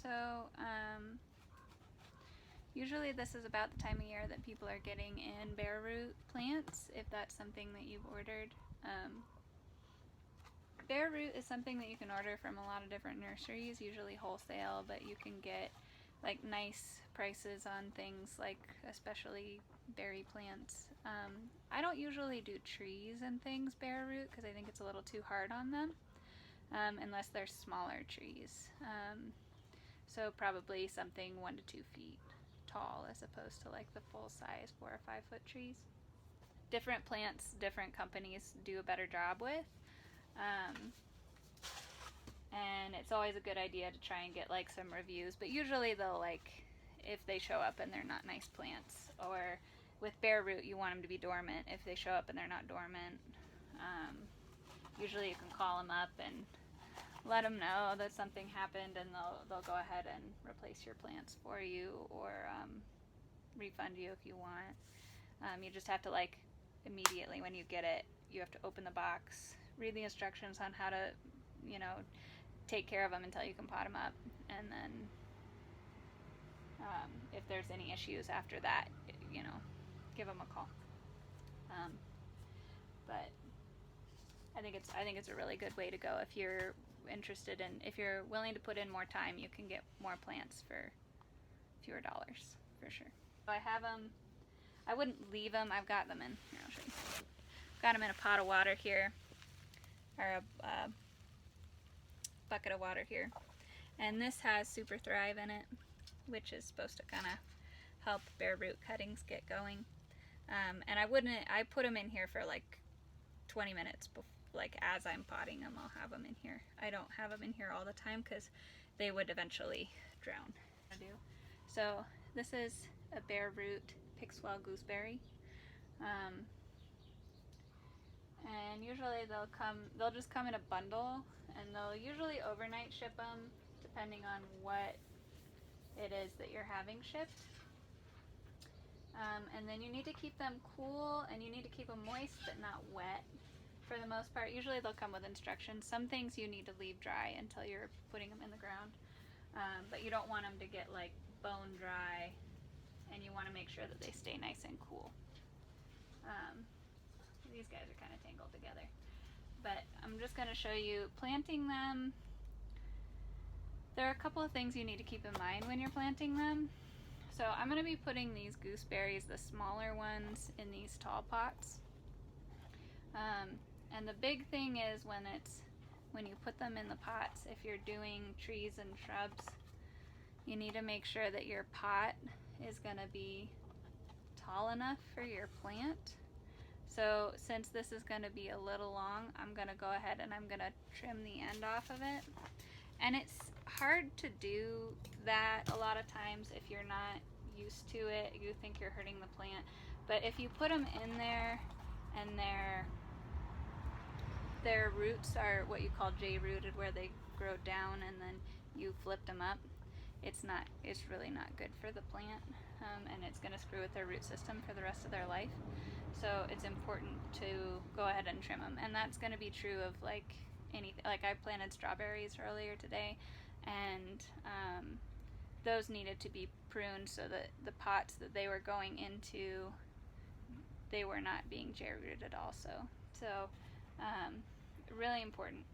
So usually this is about the time of year that people are getting in bare root plants, if that's something that you've ordered. Bare root is something that you can order from a lot of different nurseries, usually wholesale, but you can get like nice prices on things like especially berry plants. I don't usually do trees and things bare root because I think it's a little too hard on them, unless they're smaller trees. So probably something 1 to 2 feet tall as opposed to like the full size 4 or 5 foot trees. Different plants, different companies do a better job with. And it's always a good idea to try and get like some reviews, but usually they'll like, if they show up and they're not nice plants, or with bare root you want them to be dormant. If they show up and they're not dormant, usually you can call them up and let them know that something happened, and they'll go ahead and replace your plants for you, or refund you if you want. You just have to, like, immediately when you get it, you have to open the box, read the instructions on how to, you know, take care of them until you can pot them up, and then if there's any issues after that, you know, give them a call. But I think it's a really good way to go if you're interested in, if you're willing to put in more time, you can get more plants for fewer dollars, for sure. So I have them, I wouldn't leave them, I've got them in, here I'll show you. Got them in a pot of water here, or a bucket of water here, and this has Super Thrive in it, which is supposed to kind of help bare root cuttings get going. And I put them in here for like 20 minutes before, like as I'm potting them, I'll have them in here. I don't have them in here all the time because they would eventually drown. So this is a bare root Pixwell gooseberry. And usually they'll just come in a bundle, and they'll usually overnight ship them depending on what it is that you're having shipped. And then you need to keep them cool, and you need to keep them moist but not wet for the most part. Usually they'll come with instructions. Some things you need to leave dry until you're putting them in the ground, but you don't want them to get like bone dry, and you want to make sure that they stay nice and cool. These guys are kind of tangled together, but I'm just going to show you planting them. There are a couple of things you need to keep in mind when you're planting them. So I'm going to be putting these gooseberries, the smaller ones, in these tall pots. And the big thing is when you put them in the pots, if you're doing trees and shrubs, you need to make sure that your pot is going to be tall enough for your plant. So since this is going to be a little long, I'm going to go ahead and I'm going to trim the end off of it. And it's hard to do that a lot of times if you're not used to it. You think you're hurting the plant. But if you put them in there and their roots are what you call J-rooted, where they grow down and then you flip them up, it's really not good for the plant, and it's going to screw with their root system for the rest of their life. So it's important to go ahead and trim them, and that's going to be true of like anything. Like I planted strawberries earlier today, and those needed to be pruned so that the pots that they were going into, they were not being J-rooted also. So really important.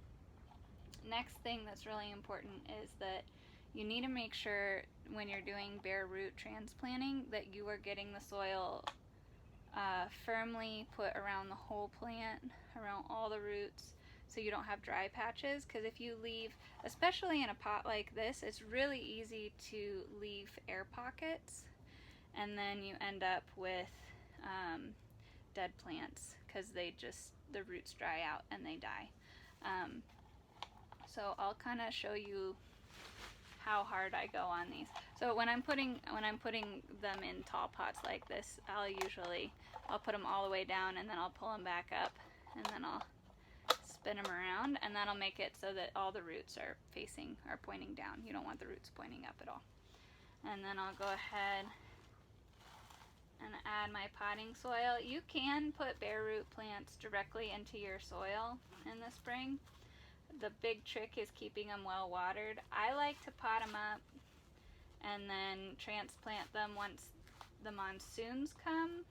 Next thing that's really important is that you need to make sure when you're doing bare root transplanting that you are getting the soil firmly put around the whole plant, around all the roots, so you don't have dry patches. Because if you leave, especially in a pot like this, it's really easy to leave air pockets, and then you end up with dead plants because the roots dry out and they die. So I'll kind of show you how hard I go on these. So when I'm putting them in tall pots like this, I'll put them all the way down, and then I'll pull them back up, and then I'll spin them around, and that'll make it so that all the roots are pointing down. You don't want the roots pointing up at all. And then I'll go ahead and add my potting soil. You can put bare root plants directly into your soil in the spring. the big trick is keeping them well watered. I like to pot them up and then transplant them once the monsoons come,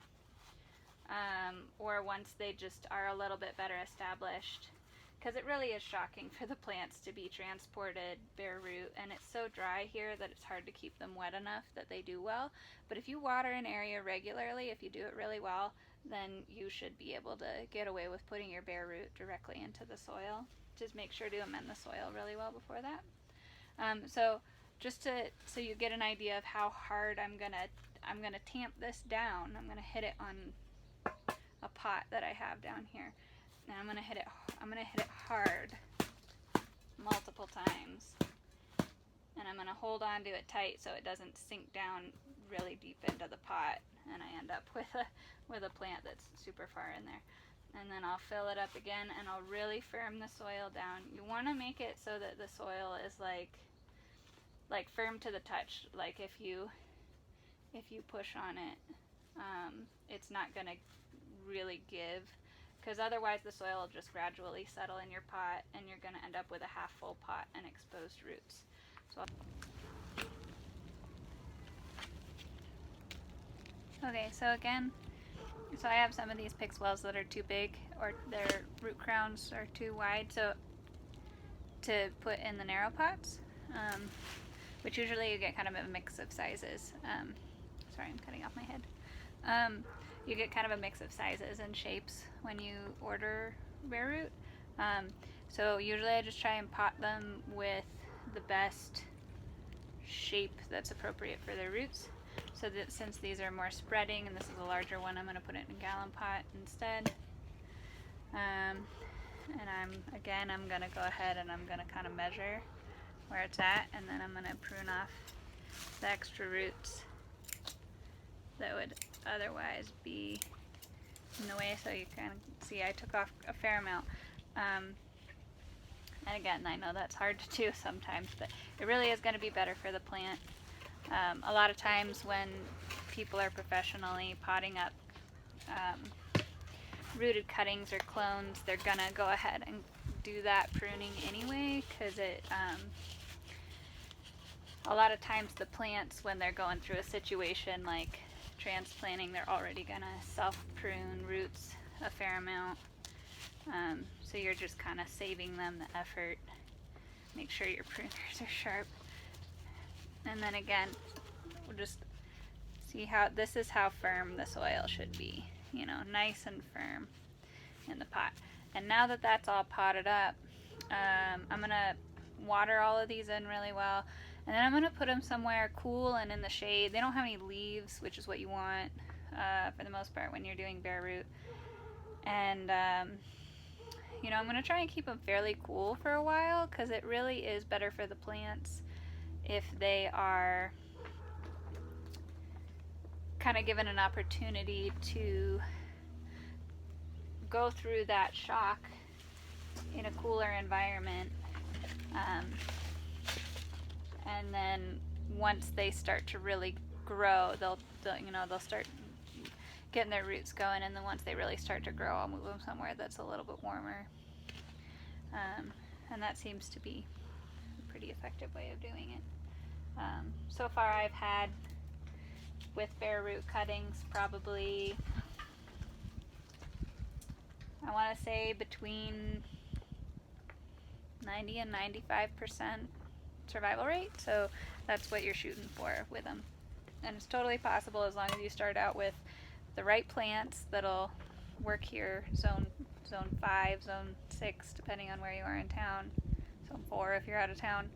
or once they just are a little bit better established, because it really is shocking for the plants to be transported bare root, and it's so dry here that it's hard to keep them wet enough that they do well. But if you water an area regularly, if you do it really well, then you should be able to get away with putting your bare root directly into the soil. Just make sure to amend the soil really well before that. So just so you get an idea of how hard I'm gonna tamp this down. I'm gonna hit it on a pot that I have down here, and I'm gonna hit it hard multiple times, and I'm gonna hold on to it tight so it doesn't sink down really deep into the pot and I end up with a plant that's super far in there. And then I'll fill it up again, and I'll really firm the soil down. You want to make it so that the soil is like firm to the touch. Like if you push on it, it's not gonna really give, because otherwise the soil will just gradually settle in your pot, and you're gonna end up with a half full pot and exposed roots. Okay, so again, I have some of these pixwells that are too big, or their root crowns are too wide, so to put in the narrow pots, which usually you get kind of a mix of sizes. Sorry, I'm cutting off my head. You get kind of a mix of sizes and shapes when you order bare root. So usually I just try and pot them with the best shape that's appropriate for their roots. So that since these are more spreading and this is a larger one, I'm going to put it in a gallon pot instead. And I'm going to go ahead and I'm going to kind of measure where it's at, and then I'm going to prune off the extra roots that would otherwise be in the way. So you can see I took off a fair amount. And again, I know that's hard to do sometimes, but it really is going to be better for the plant. A lot of times when people are professionally potting up rooted cuttings or clones, they're gonna go ahead and do that pruning anyway, because a lot of times the plants, when they're going through a situation like transplanting, they're already gonna self-prune roots a fair amount. So you're just kind of saving them the effort. Make sure your pruners are sharp. And then again, we'll just see how this is how firm the soil should be, you know, nice and firm in the pot. And now that that's all potted up, I'm gonna water all of these in really well, and then I'm gonna put them somewhere cool and in the shade. They don't have any leaves, which is what you want for the most part when you're doing bare root. And you know, I'm gonna try and keep them fairly cool for a while, because it really is better for the plants if they are kind of given an opportunity to go through that shock in a cooler environment. And then once they start to really grow, they'll start getting their roots going, and then once they really start to grow, I'll move them somewhere that's a little bit warmer. And that seems to be a pretty effective way of doing it. So far I've had, with bare root cuttings, probably, I want to say between 90 and 95% survival rate. So that's what you're shooting for with them. And it's totally possible, as long as you start out with the right plants that'll work here, zone 5, zone 6, depending on where you are in town, zone 4 if you're out of town.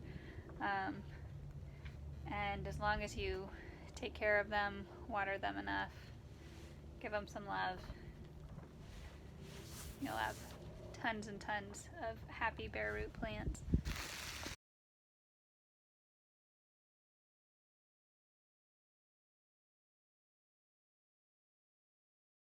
And as long as you take care of them, water them enough, give them some love, you'll have tons and tons of happy bare root plants.